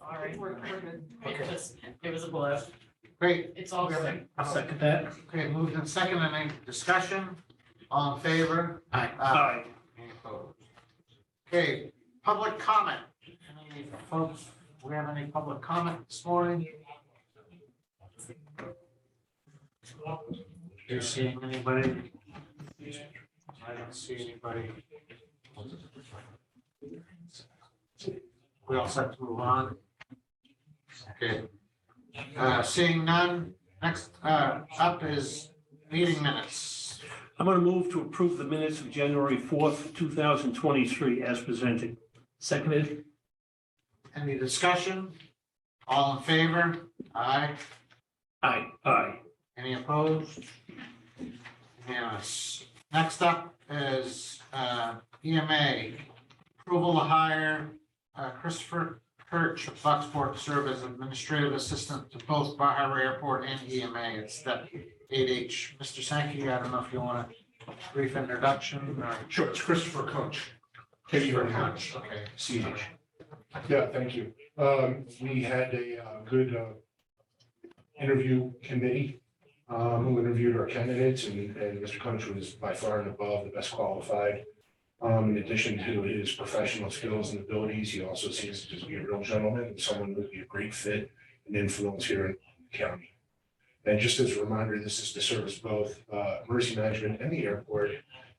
All right, we're good. Okay. It was a blast. Great. It's all good. I'll second that. Okay, moved in second, any discussion? All in favor? Aye. Aye. Any opposed? Okay, public comment. Any folks, we have any public comment this morning? You seeing anybody? I don't see anybody. We all set to move on. Okay. Seeing none, next up is meeting minutes. I'm going to move to approve the minutes of January 4th, 2023 as presented. Seconded. Any discussion? All in favor? Aye. Aye. Aye. Any opposed? Unanimous. Next up is EMA. Approval to hire Christopher Kirch of Bucksport to serve as administrative assistant to both Bar Harbor Airport and EMA at step 8H. Mr. Sankey, I don't know if you want a brief introduction or. Sure, it's Christopher Coach. K-U-N-H. Okay. C-H. Yeah, thank you. We had a good interview committee who interviewed our candidates, and Mr. Coach was by far and above the best qualified. In addition to his professional skills and abilities, he also seems to just be a real gentleman and someone who would be a great fit and influence here in the county. And just as a reminder, this is to service both emergency management and the airport,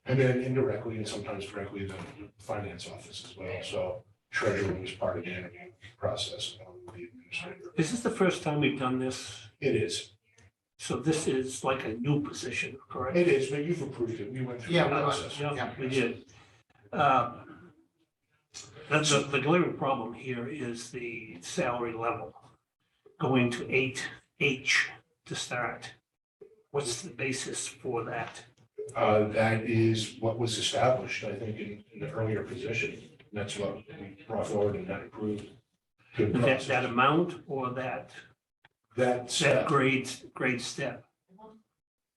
and then indirectly and sometimes directly the finance office as well. So treasurer was part of the interview process along with the administrator. Is this the first time we've done this? It is. So this is like a new position, correct? It is, but you've approved it. We went through the Yeah, process. Yeah, we did. That's the glaring problem here is the salary level going to 8H to start. What's the basis for that? That is what was established, I think, in the earlier position. That's what we brought forward and that approved. Good That process. amount or that That's, grade step?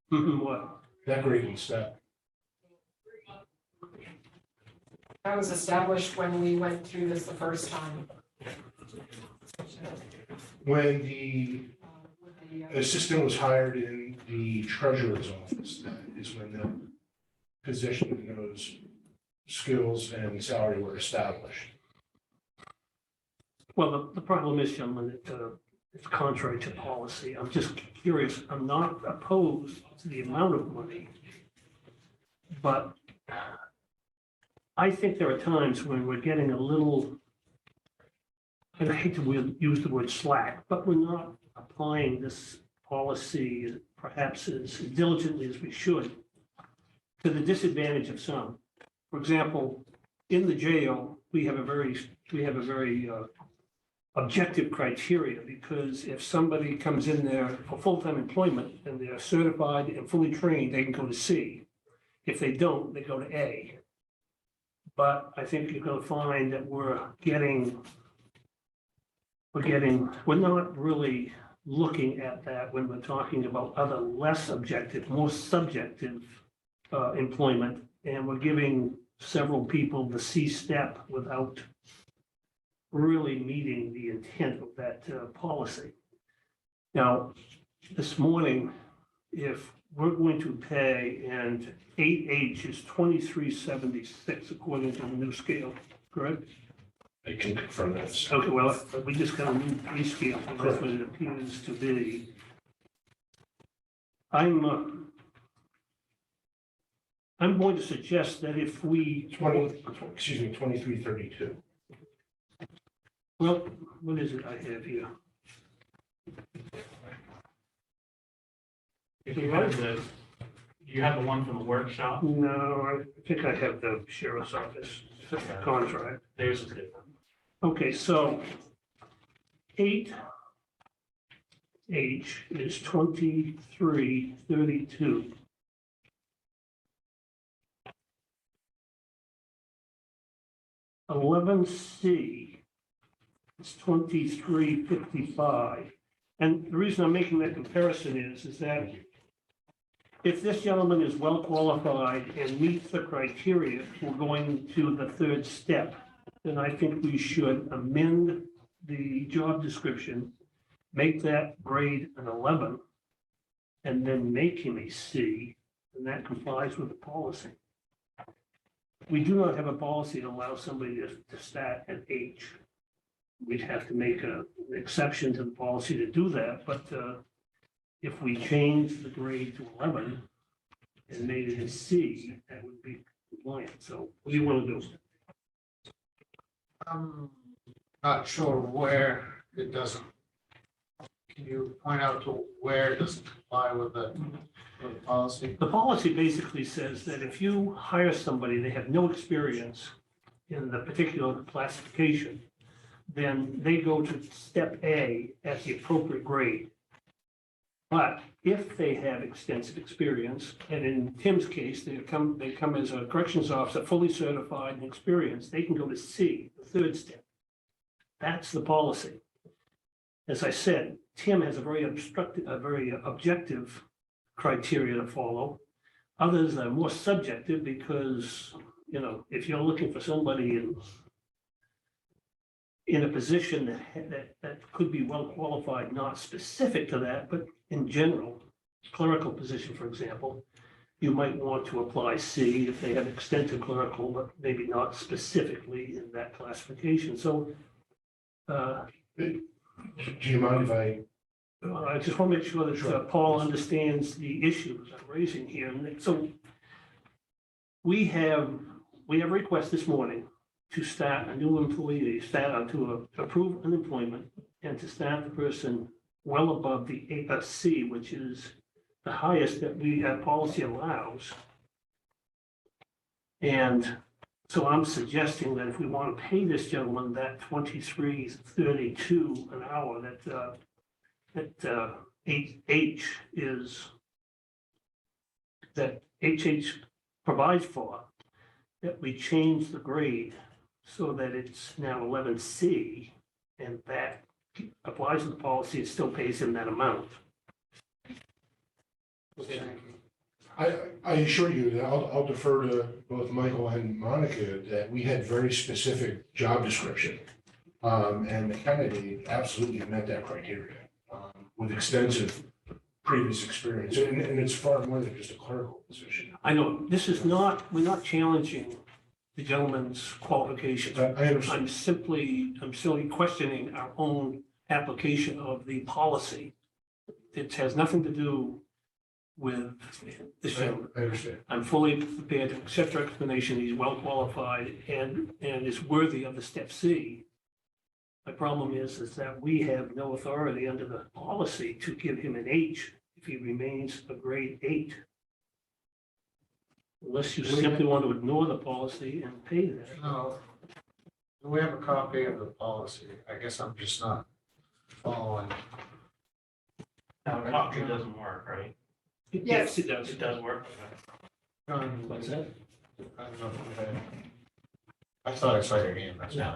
What? that grading step. That was established when we went through this the first time. When the assistant was hired in the treasurer's office, that is when the position and those skills and salary were established. Well, the problem is, gentlemen, that it's contrary to policy. I'm just curious. I'm not opposed to the amount of money, but I think there are times when we're getting a little, and I hate to use the word slack, but we're not applying this policy perhaps as diligently as we should to the disadvantage of some. For example, in the jail, we have a very objective criteria, because if somebody comes in there for full-time employment and they're certified and fully trained, they can go to C. If they don't, they go to A. But I think you're going to find that we're not really looking at that when we're talking about other less objective, more subjective employment. And we're giving several people the C step without really meeting the intent of that policy. Now, this morning, if we're going to pay, and 8H is 2376 according to the new scale, correct? I can confirm that. Okay, well, we just got a new pay scale, and that's what it appears to be. I'm going to suggest that if we, 2332. well, what is it I have here? If you have the, you have the one from the workshop, No, I think I have the sheriff's office contract. theirs is different. Okay, so 8H is 2332. Eleven C is 2355. And the reason I'm making that comparison is that if this gentleman is well qualified and meets the criteria for going to the third step, then I think we should amend the job description, make that grade an 11, and then make him a C, and that complies with the policy. We do not have a policy that allows somebody to start at H. We'd have to make an exception to the policy to do that, but if we change the grade to 11 and made it a C, that would be compliant. So what do you want to do? I'm not sure where it doesn't. Can you point out to where it doesn't comply with the policy? The policy basically says that if you hire somebody, they have no experience in the particular classification, then they go to step A at the appropriate grade. But if they have extensive experience, and in Tim's case, they come as a corrections officer, fully certified and experienced, they can go to C, the third step. That's the policy. As I said, Tim has a very objective criteria to follow. Others are more subjective because, you know, if you're looking for somebody in a position that could be well qualified, not specific to that, but in general, clerical position, for example, you might want to apply C if they have extensive clerical, but maybe not specifically in that classification. So Do you mind if I, I just want to make sure that Sure. Paul understands the issues I'm raising here. And so we have a request this morning to start a new employee, to approve an employment and to start the person well above the C, which is the highest that our policy allows. And so I'm suggesting that if we want to pay this gentleman that $23.32 an hour that H is, that HH provides for, that we change the grade so that it's now 11C, and that applies to the policy, it still pays him that amount. I assure you that I'll defer to both Michael and Monica that we had very specific job description. And the candidate absolutely met that criteria, with extensive previous experience. And it's far more than just a clerical position. I know, we're not challenging the gentleman's qualifications. I understand. I'm simply questioning our own application of the policy. It has nothing to do with this gentleman. I understand. I'm fully prepared to accept your explanation. He's well qualified and is worthy of the step C. My problem is that we have no authority under the policy to give him an H if he remains a grade 8. Unless you simply want to ignore the policy and pay that. No. We have a copy of the policy. I guess I'm just not following. Now, copy doesn't work, right? Yes, it does. It does work. What's that? I don't know if we had. I thought I saw your hand. That's No.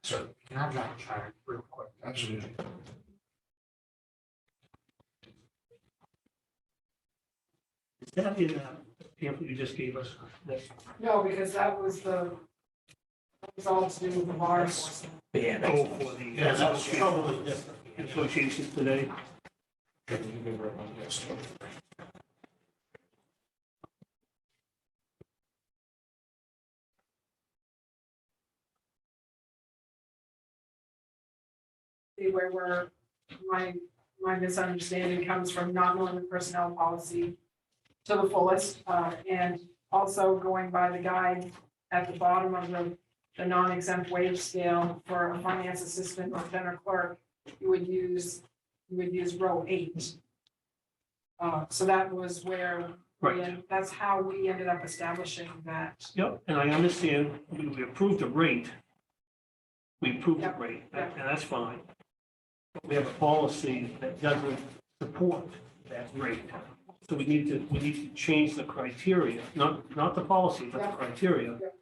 Sir, Can I have that chart real quick? absolutely. Is that in the pamphlet you just gave us? No, because that was all to do with the bar enforcement. Yeah. Oh, for the. Yeah, that was probably Association today. See where my misunderstanding comes from not knowing the personnel policy to the fullest, and also going by the guide at the bottom of the non-exempt wage scale for a finance assistant or center clerk, you would use row 8. So that was where, that's how we ended up establishing that. Yep, and I understand, we approved the rate. We approved the Yep, rate, yep. and that's fine. But we have a policy that doesn't support that rate. So we need to change the criteria, not the policy, but the Yep. criteria Yep.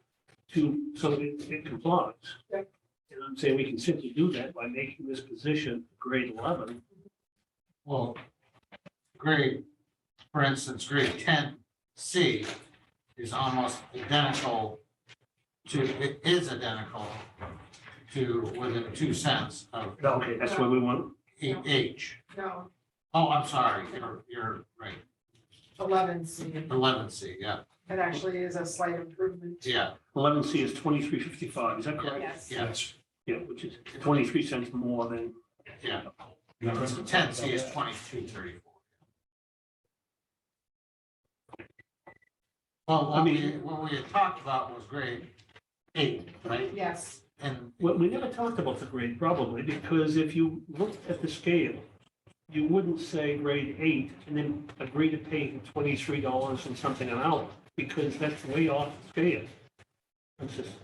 so that it complies. Yep. And I'm saying we can simply do that by making this position grade 11. Well, grade, for instance, grade 10C is almost identical to, it is identical to within 2 cents of Okay, that's where we want, H. No, Oh, I'm sorry, you're right, 11C. 11C, yeah, It actually is a slight improvement. yeah, 11C is 23.55, is that correct? Yes. yeah, Yeah, which is 23 cents more than, yeah. 10C is 22.34. Well, what we had talked about was grade 8, right? Yes, And, well, we never talked about the grade probably, because if you looked at the scale, you wouldn't say grade 8 and then agree to pay him $23 and something an hour, because that's way off the scale.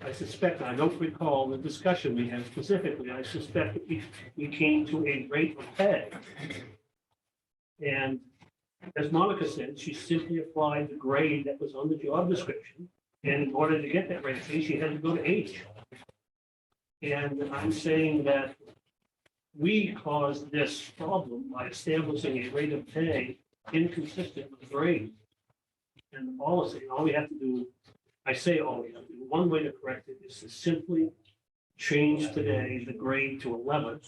I suspect, I don't recall the discussion we had specifically, I suspect that we came to a rate of pay. And as Monica said, she simply applied the grade that was on the job description. And in order to get that rate of pay, she had to go to H. And I'm saying that we caused this problem by establishing a rate of pay inconsistent with the grade and the policy. All we have to do, I say all we have to do, one way to correct it is to simply change today the grade to 11.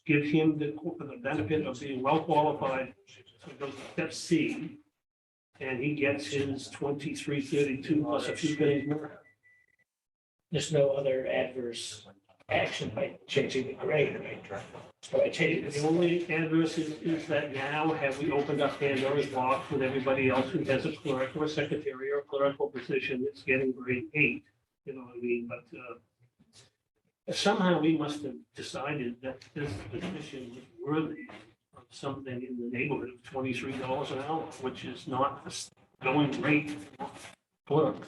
Give him the benefit of being well qualified, so it goes to step C, and he gets his 23.32 plus a few pennies more. There's no other adverse action by changing the grade, right? So I changed The it. only adverse is that now have we opened up Pandora's box with everybody else who has a clerk or a secretary or a clerical position that's getting grade 8, you know what I mean? But somehow we must have decided that this position was worthy of something in the neighborhood of $23 an hour, which is not a going rate for clerks.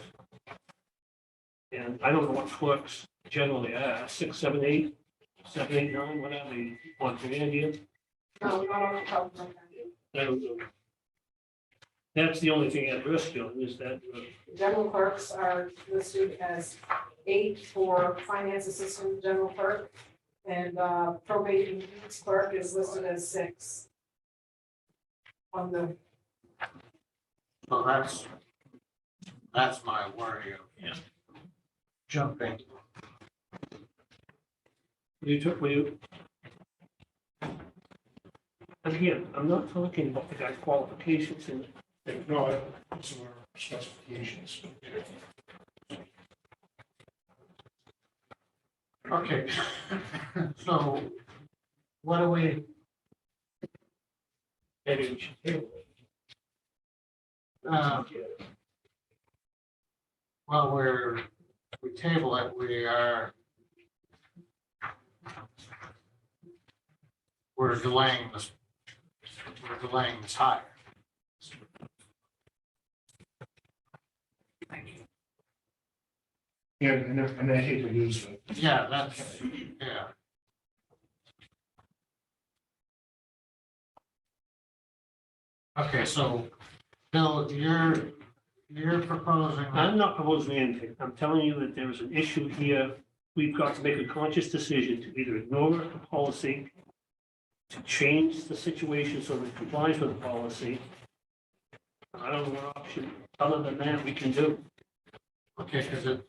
And I don't know what clerks generally are, 6, 7, 8, 7, 8, 9, whatever, they want grand here. no, not on the top of my head. I don't know. That's the only thing adverse, John, is that, General clerks are listed as 8 for finance assistant, general clerk. And probate and deeds clerk is listed as 6. On the, so that's my worry of jumping. were you? Again, I'm not talking about the guy's qualifications and, No, those are specifications. Okay, so what do we, maybe we should table it. well, we table it, we're delaying this hire. Yeah, and I hate to lose it. Yeah, that's, yeah. Okay, so Bill, you're proposing I'm that, not proposing anything. I'm telling you that there is an issue here. We've got to make a conscious decision to either ignore the policy, to change the situation so that it complies with the policy. I don't know what option other than that we can do. okay, because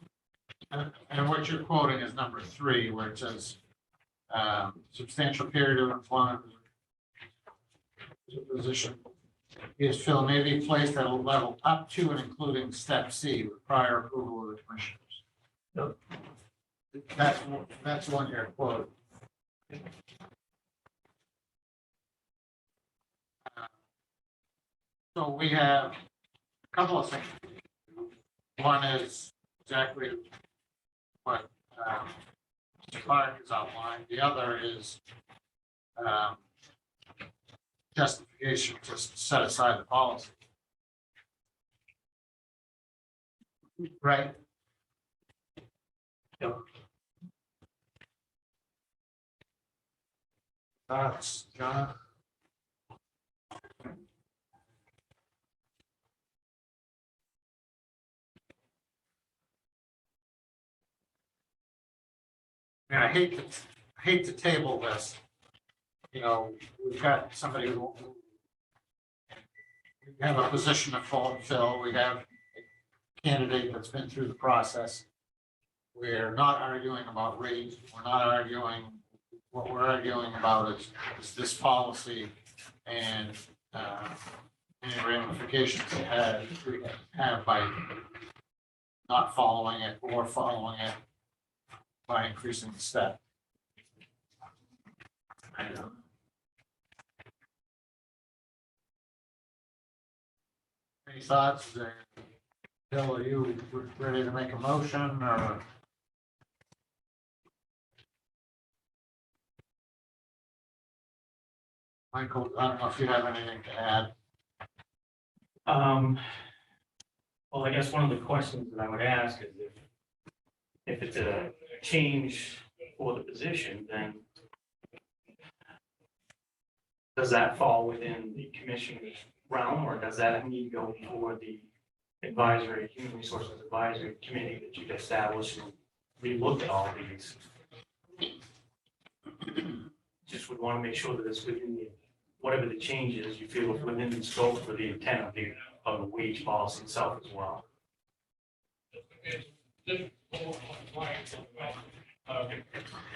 and what you're quoting is number 3, where it says, substantial period of employment position is filled may be placed at a level up to and including step C with prior approval of the commissioners. Yep. That's the one you're quoting. So we have a couple of things. One is exactly what Mr. Clark has outlined. The other is justification to set aside the policy. Right? Yep. Thoughts, John? And I hate to table this. You know, we've got somebody who we have a position to fulfill. We have candidate that's been through the process. We're not arguing about rate, we're not arguing, what we're arguing about is this policy and any ramifications it have by not following it or following it by increasing the step. I don't know. Any thoughts? Bill, are you ready to make a motion or? Michael, I don't know if you have anything to add. Well, I guess one of the questions that I would ask is if it's a change for the position, then does that fall within the commission's realm, or does that need to go for the advisory, human resources advisory committee that you've established and relook at all these? Just would want to make sure that it's within the, whatever the change is, you feel it's within the scope for the intent of the wage policy itself as well.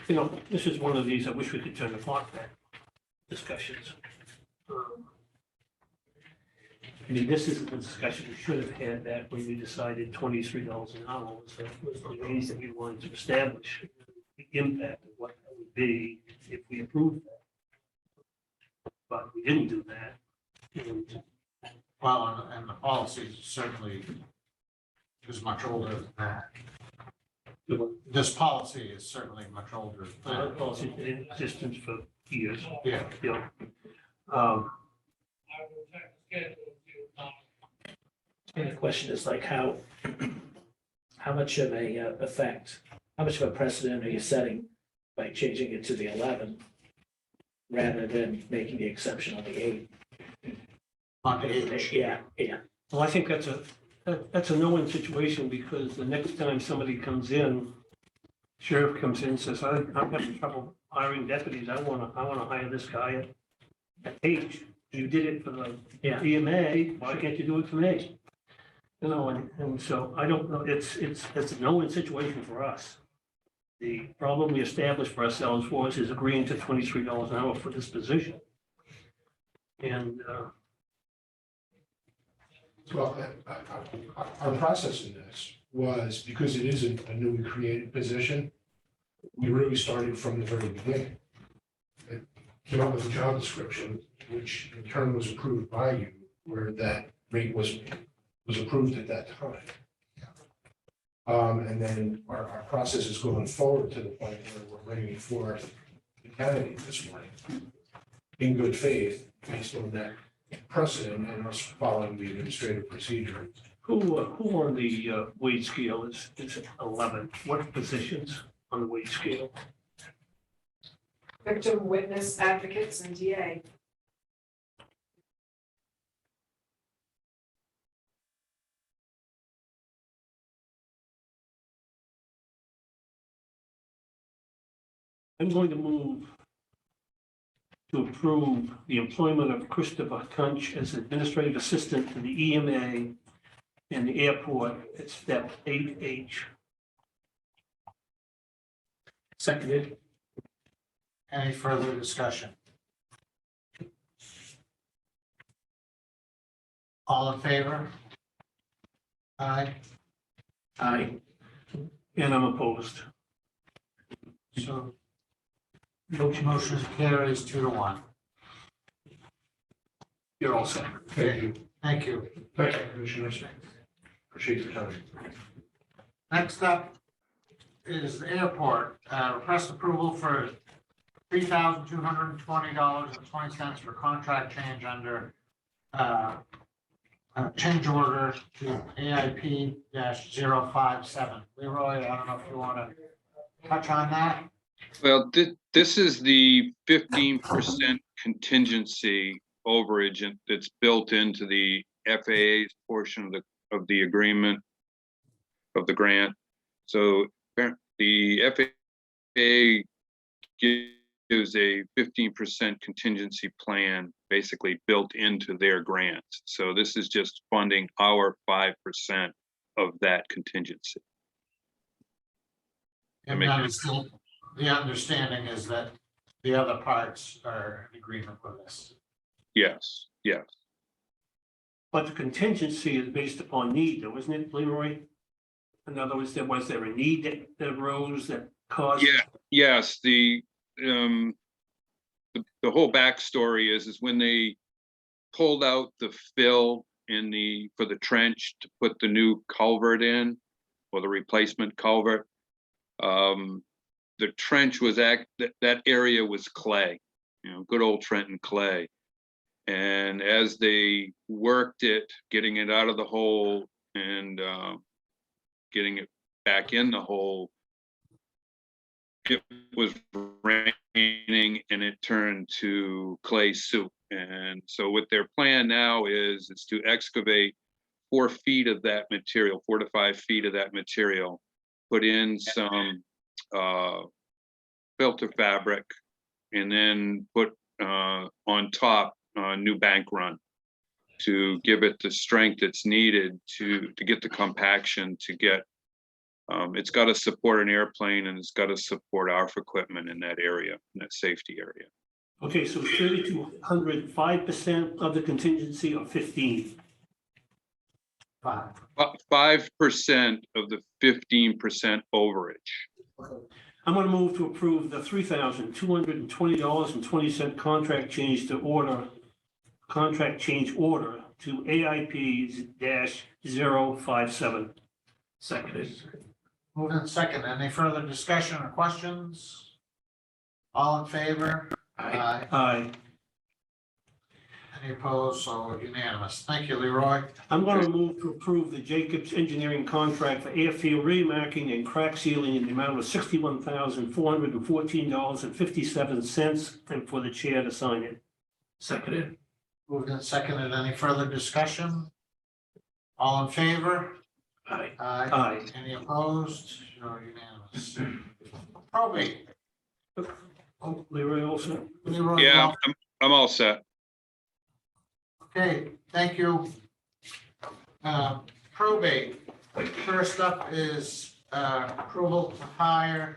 You know, this is one of these, I wish we could turn the clock back discussions. I mean, this is the discussion we should have had back when we decided $23 an hour was the raise that we wanted to establish, the impact of what that would be if we approved that. But we didn't do that. And Well, and the policy certainly is much older than that. This policy is certainly much older than that that. policy's been in existence for years. Yeah. Yeah. And the question is like how much of a effect, how much of a precedent are you setting by changing it to the 11 rather than making the exception on the 8? On the age. Yeah. Well, I think that's a no-win situation because the next time somebody comes in, sheriff comes in and says, I'm having trouble hiring deputies. I want to hire this guy at H. You did it for the EMA. Why can't you do it for me? You know, and so I don't know. It's a no-win situation for us. The problem we established for ourselves is agreeing to $23 an hour for this position. And Well, our process in this was, because it isn't a newly created position, we really started from the very beginning. It came up with a job description, which in turn was approved by you, where that rate was approved at that time. And then our process is going forward to the point where we're bringing forth the candidate this morning in good faith, based on that precedent and us following the administrative procedure. who on the wage scale is 11? What positions on the wage scale? Victim, witness, advocates, and DA. I'm going to move to approve the employment of Christopher Kunch as administrative assistant to the EMA and the airport at step 8H. Seconded. Any further discussion? All in favor? Aye. Aye. And I'm opposed. So motion carries 2-1. You're all set. Thank you. Thank you. Thank you, Commissioners. Appreciate your time. Next up is the airport. Request approval for $3,220.20 for contract change under change order to AIP-057. Leroy, I don't know if you want to touch on that. Well, this is the 15% contingency overage that's built into the FAA's portion of the agreement of the grant. So the FAA gives a 15% contingency plan basically built into their grants. So this is just funding our 5% of that contingency. And the understanding is that the other parts are in agreement with this. Yes, yes. But the contingency is based upon need, though, isn't it, Leroy? In other words, was there a need that arose that caused? Yeah, yes, the whole backstory is when they pulled out the fill for the trench to put the new culvert in, or the replacement culvert. The trench was that area was clay, good old Trenton clay. And as they worked it, getting it out of the hole and getting it back in the hole, it was raining and it turned to clay soup. And so what their plan now is to excavate 4 feet of that material, 4 to 5 feet of that material, put in some filter fabric, and then put on top new bank run to give it the strength that's needed to get the compaction to get. It's got to support an airplane, and it's got to support ARF equipment in that area, in that safety area. Okay, so 3,200, 5% of the contingency, or 15? 5% of the 15% overage. I'm going to move to approve the $3,220.20 contract change order to AIP-057. Seconded. Moved in second. Any further discussion or questions? All in favor? Aye. Aye. Any opposed? So unanimous. Thank you, Leroy. I'm going to move to approve the Jacobs Engineering contract for airfield remarking and crack sealing in the amount of $61,414.57, and for the chair to sign it. Seconded. Moved in second. Any further discussion? All in favor? Aye. Aye. Aye. Any opposed? So unanimous. Probate. Oh, Leroy also. Leroy, Yeah, I'm all set. okay, thank you. Probate. First up is approval to hire.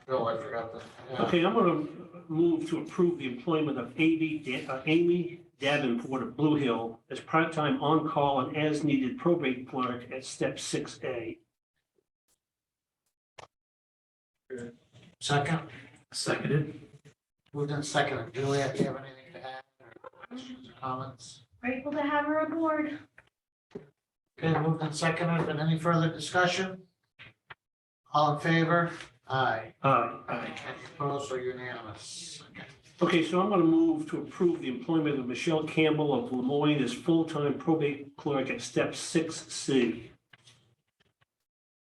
Bill, I forgot that. Okay, I'm going to move to approve the employment of Amy Davenport of Blue Hill as part-time on-call and as-needed probate clerk at step 6A. Second, Seconded. moved in second. Julia, do you have anything to add or questions or comments? Grateful to have her aboard. Okay, moved in second. And any further discussion? All in favor? Aye. Aye. Any opposed or unanimous? Okay, so I'm going to move to approve the employment of Michelle Campbell of Lemoyne as full-time probate clerk at step 6C.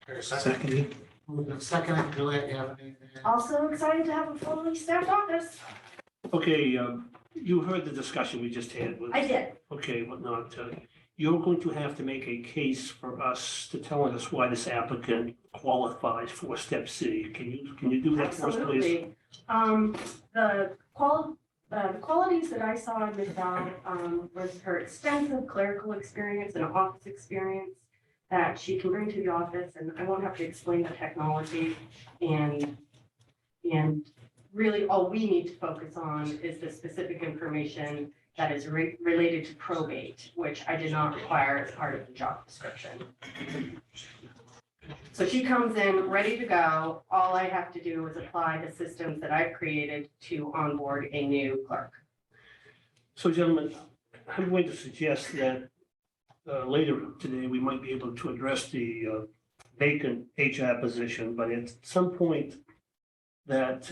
Okay, second. Seconded. Moved in second. Julia, do you have anything to add? Also excited to have a fully staffed office. Okay, you heard the discussion we just had with. I did. Okay, whatnot. You're going to have to make a case for us to tell us why this applicant qualifies for step C. Can you do that for us, please? Absolutely. The qualities that I saw in Ms. Val, was her extensive clerical experience and office experience that she can bring to the office, and I won't have to explain the technology. And really all we need to focus on is the specific information that is related to probate, which I did not require as part of the job description. So she comes in ready to go. All I have to do is apply the systems that I've created to onboard a new clerk. So gentlemen, I'm going to suggest that later today, we might be able to address the vacant HR position, but at some point that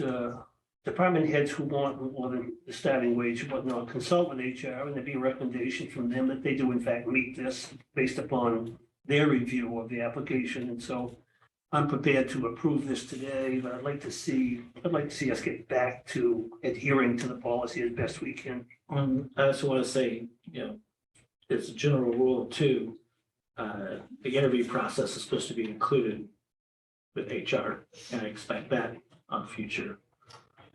department heads who want more than the starting wage and whatnot, consult with HR, and there'd be a recommendation from them that they do in fact meet this based upon their review of the application. And so I'm prepared to approve this today, but I'd like to see us get back to adhering to the policy as best we can. I also want to say, it's a general rule too. The interview process is supposed to be included with HR, and I expect that on future.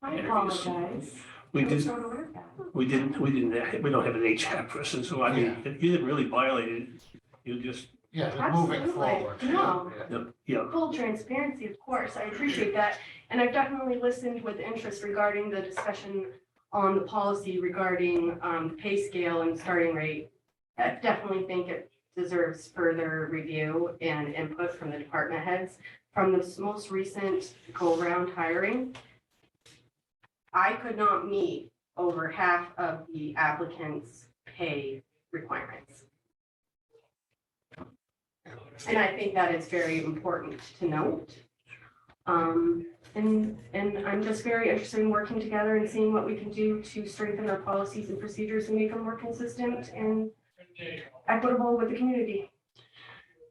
I Interviews. apologize. We I was did, not aware of that. we don't have an HR person, so I mean, you didn't really violate it. You just Yeah, they're moving Absolutely. forward. No. Yeah. Yeah, Full transparency, of course, I appreciate that, and I've definitely listened with interest regarding the discussion on the policy regarding pay scale and starting rate. I definitely think it deserves further review and input from the department heads. From this most recent go-round hiring, I could not meet over half of the applicants' pay requirements. And I think that is very important to note. And I'm just very interested in working together and seeing what we can do to strengthen our policies and procedures and make them more consistent and equitable with the community.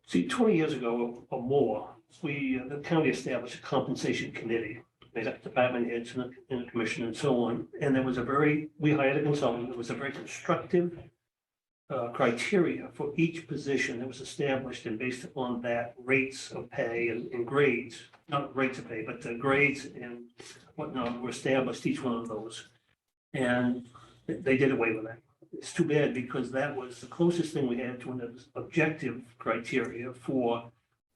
see, 20 years ago or more, the county established a compensation committee, made up department heads and the commission and so on. And there was we hired a consultant, there was a very constructive criteria for each position that was established, and based upon that, rates of pay and grades, not rates of pay, but the grades and whatnot were established, each one of those. And they did away with that. It's too bad, because that was the closest thing we had to an objective criteria for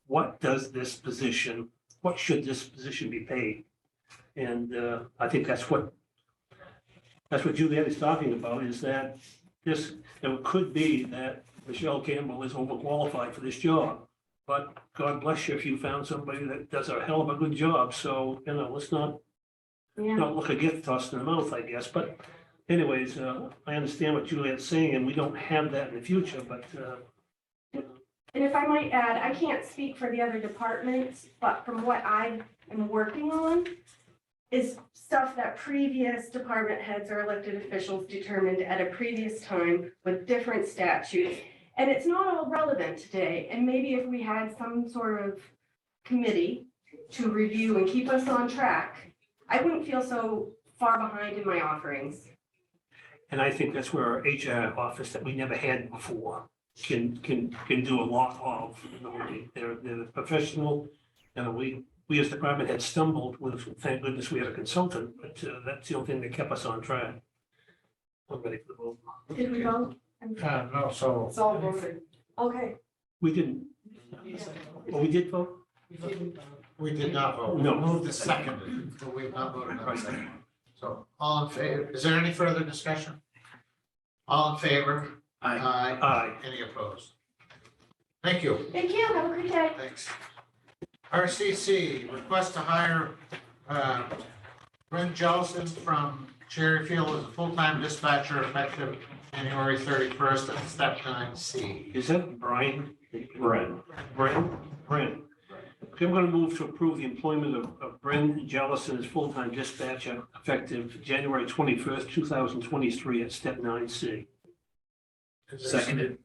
what should this position be paid? And I think that's what Juliet is talking about, is that it could be that Michelle Campbell is overqualified for this job. But God bless you if you found somebody that does a hell of a good job. So, let's not Yeah. look a gift tossed in the mouth, I guess. But anyways, I understand what Juliet's saying, and we don't have that in the future, but And if I might add, I can't speak for the other departments, but from what I am working on is stuff that previous department heads or elected officials determined at a previous time with different statutes. And it's not all relevant today. And maybe if we had some sort of committee to review and keep us on track, I wouldn't feel so far behind in my offerings. and I think that's where our HR office that we never had before can do a lot of. They're professional, we as department had stumbled with, thank goodness we had a consultant, but that's the only thing that kept us on track. I'm ready for the vote. Did we vote? No, so It's all voted. Okay. We didn't. Oh, we did vote? we did not vote. No. Moved to seconded, but we've not voted on second. So all in favor, is there any further discussion? All in favor? Aye. Aye. Any opposed? Thank you. Thank you. Have a great day. Thanks. RCC, request to hire Brent Jellison from Cherryfield as a full-time dispatcher effective January 31st at step 9C. Is that Brian? Brent. Brent? Okay, I'm going to move to approve the employment of Brent Jellison as full-time dispatcher effective January 21st, 2023 at step 9C. Seconded.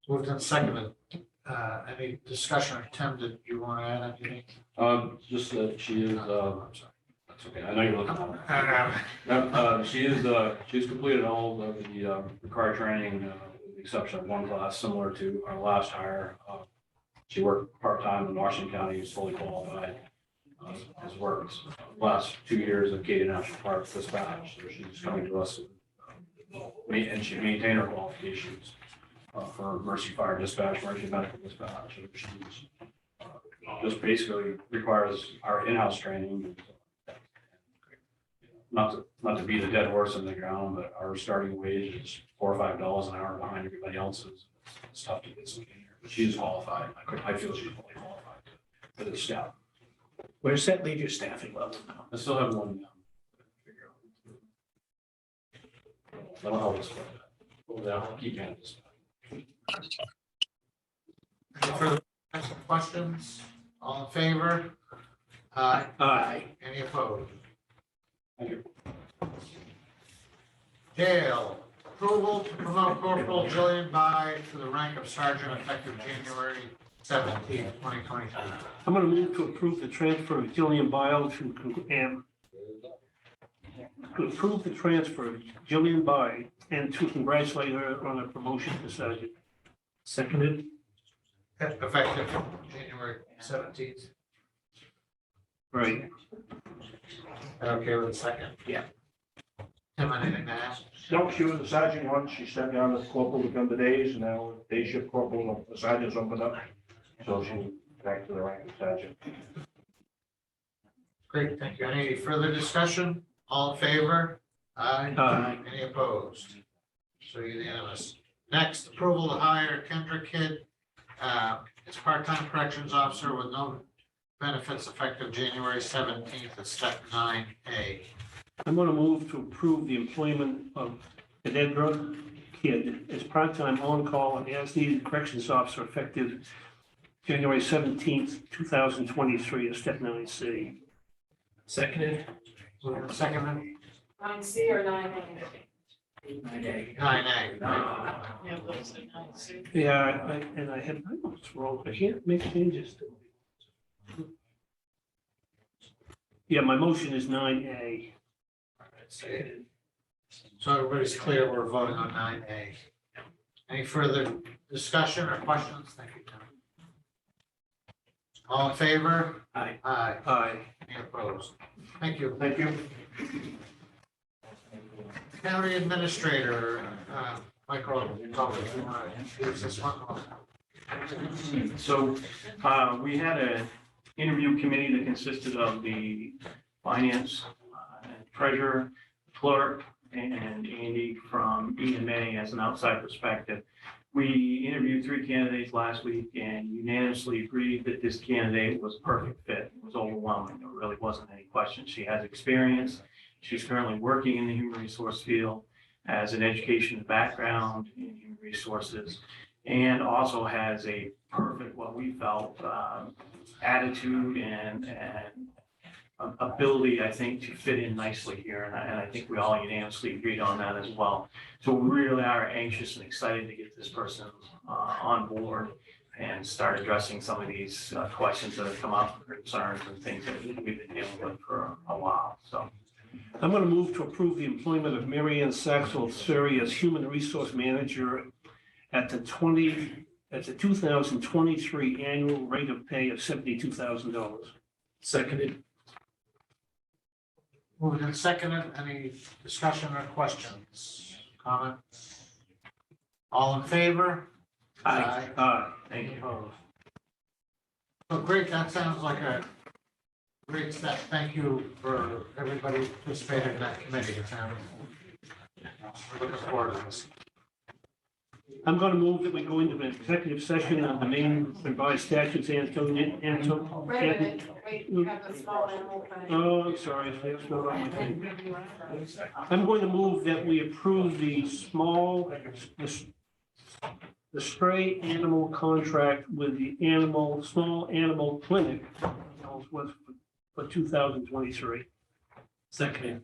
Moved and seconded. Any discussion, or Tim, did you want to add anything? Just that she is, that's okay, I know you're looking at it. Uh, She's completed all of the required training, with the exception of one class, similar to our last hire. She worked part-time in Washington County, is fully qualified. Has worked last 2 years at Katy National Park dispatch, so she's coming to us. And she maintained her qualifications for Mercy Fire Dispatch, Mercy Medical Dispatch. So she's just basically requires our in-house training. Not to beat a dead horse in the ground, but our starting wage is $4 or $5 an hour behind everybody else's. It's tough to get somebody here, but she's qualified. I feel she's fully qualified for this step. Where does that leave your staffing level now? I still have one. Figure out. I don't know how this goes. I'll keep at this. Any further questions? All in favor? Aye. Aye. Any opposed? Thank you. Jail, approval to promote Corporal Jillian By to the rank of sergeant effective January 17th, 2023. I'm going to move to approve the transfer of Jillian Bile to approve the transfer of Jillian By and to congratulate her on a promotion to sergeant. Seconded. Effective January 17th. Right. Okay with the second? Yeah. Tim, anything to ask? No, she was a sergeant once. She stepped down as corporal to become the days, and now day shift corporal, the sergeant's opened up. So she back to the rank of sergeant. Great, thank you. Any further discussion? All in favor? Aye. Aye. Any opposed? So unanimous. Next, approval to hire Kendra Kidd as part-time corrections officer with no benefits effective January 17th at step 9A. I'm going to move to approve the employment of Kendra Kidd as part-time on-call and as-needed corrections officer effective January 17th, 2023 at step 9C. Seconded. Second, 9C or 9A? 9A. 9A. Yeah, those are 9C. Yeah, I had, I know what's wrong. I can't make changes to it. Yeah, my motion is 9A. Seconded. So everybody's clear, we're voting on 9A. Any further discussion or questions? Thank you, Tim. All in favor? Aye. Aye. Aye. Any opposed? Thank you. Thank you. County Administrator, Michael, you want to use this one? So, we had an interview committee that consisted of the finance, treasurer, clerk, and Andy from EMA as an outside perspective. We interviewed 3 candidates last week and unanimously agreed that this candidate was a perfect fit. It was overwhelming. There really wasn't any question. She has experience. She's currently working in the human resource field, has an education background in human resources, and also has a perfect, what we felt, attitude and ability, I think, to fit in nicely here. And I think we all unanimously agreed on that as well. So we really are anxious and excited to get this person on board and start addressing some of these questions that have come up, concerns and things that we've been dealing with for a while. So I'm going to move to approve the employment of Mary Ann Saxel Suri as Human Resource Manager at the 2023 annual rate of pay of $72,000. Seconded. Moved and seconded. Any discussion or questions, comments? All in favor? Aye. Any opposed? So great, that sounds like a great step. Thank you for everybody who participated in that committee. We're looking forward to this. I'm going to move that we go into an executive session on the Maine revised statutes and Wait a minute, wait, you have the small animal plan. Oh, I'm sorry. That's not on my thing. I'm going to move that we approve the stray animal contract with the small animal clinic for 2023. Seconded.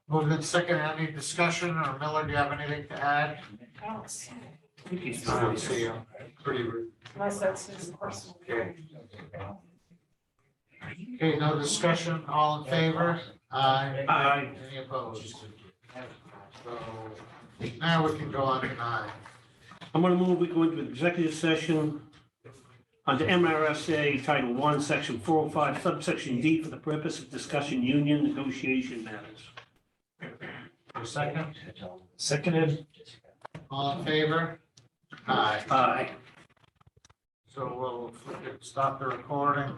Moved and seconded. Any discussion, or Miller, do you have anything to add? I don't see it, I think he's I don't see you. Pretty. unless that's his personal. Okay. Okay, no discussion. All in favor? Aye. Aye. Any opposed? So now we can go on to 9. I'm going to move we go into executive session under MRSA Title I, Section 405, subsection D, for the purpose of discussing union negotiation matters. For a second, Seconded. all in favor? Aye. Aye. So we'll stop the recording.